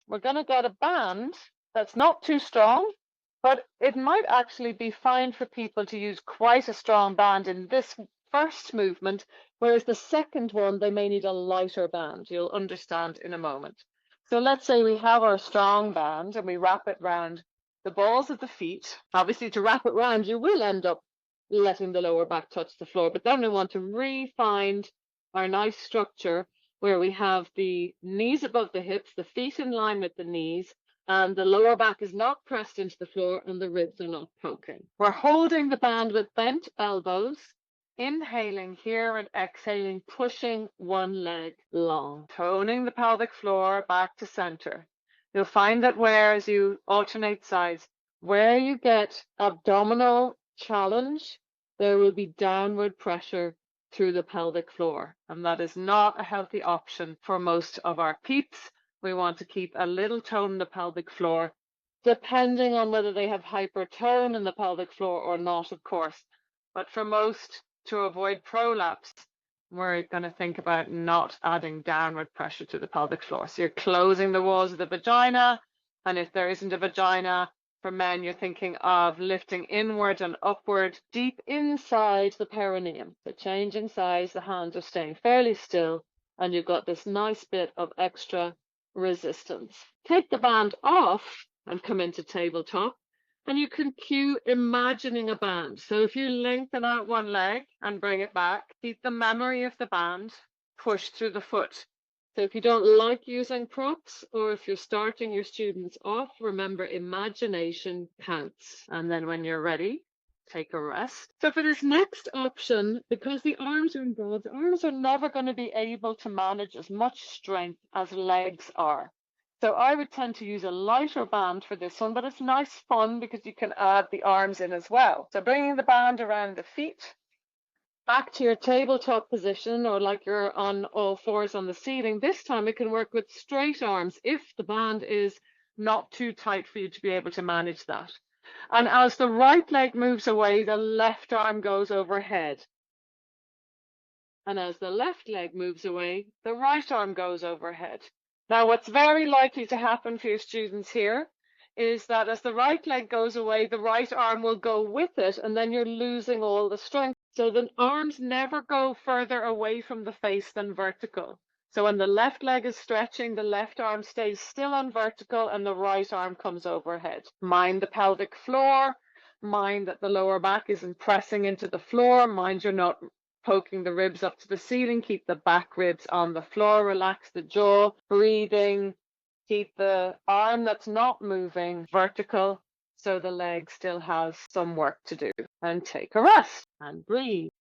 we're going to get a band that's not too strong, but it might actually be fine for people to use quite a strong band in this first movement, whereas the second one, they may need a lighter band. You'll understand in a moment. So let's say we have our strong band and we wrap it round the balls of the feet. Obviously, to wrap it round, you will end up letting the lower back touch the floor, but then we want to re-find our nice structure where we have the knees above the hips, the feet in line with the knees, and the lower back is not pressed into the floor and the ribs are not poking. We're holding the band with bent elbows, inhaling here and exhaling, pushing one leg long, toning the pelvic floor back to center. You'll find that as you alternate sides, where you get abdominal challenge, there will be downward pressure through the pelvic floor, and that is not a healthy option for most of our peeps. We want to keep a little tone in the pelvic floor, depending on whether they have hypertone in the pelvic floor or not, of course. But for most, to avoid prolapse, we're going to think about not adding downward pressure to the pelvic floor. So you're closing the walls of the vagina, and if there isn't a vagina, for men, you're thinking of lifting inward and upward, deep inside the perineum. So changing size, the hands are staying fairly still, and you've got this nice bit of extra resistance. Take the band off and come into tabletop, and you can cue imagining a band. So if you lengthen out one leg and bring it back, keep the memory of the band pushed through the foot. So if you don't like using props, or if you're starting your students off, remember imagination counts. And then when you're ready, take a rest. So for this next option, because the arms are involved, arms are never going to be able to manage as much strength as legs are. So I would tend to use a lighter band for this one, but it's nice fun because you can add the arms in as well. So bringing the band around the feet, back to your tabletop position, or like you're on all fours on the ceiling. This time we can work with straight arms if the band is not too tight for you to be able to manage that. And as the right leg moves away, the left arm goes overhead. And as the left leg moves away, the right arm goes overhead. Now, what's very likely to happen for your students here is that as the right leg goes away, the right arm will go with it, and then you're losing all the strength. So the arms never go further away from the face than vertical. So when the left leg is stretching, the left arm stays still on vertical and the right arm comes overhead. Mind the pelvic floor. Mind that the lower back isn't pressing into the floor. Mind you're not poking the ribs up to the ceiling. Keep the back ribs on the floor. Relax the jaw. Breathing. Keep the arm that's not moving vertical so the leg still has some work to do. And take a rest and breathe.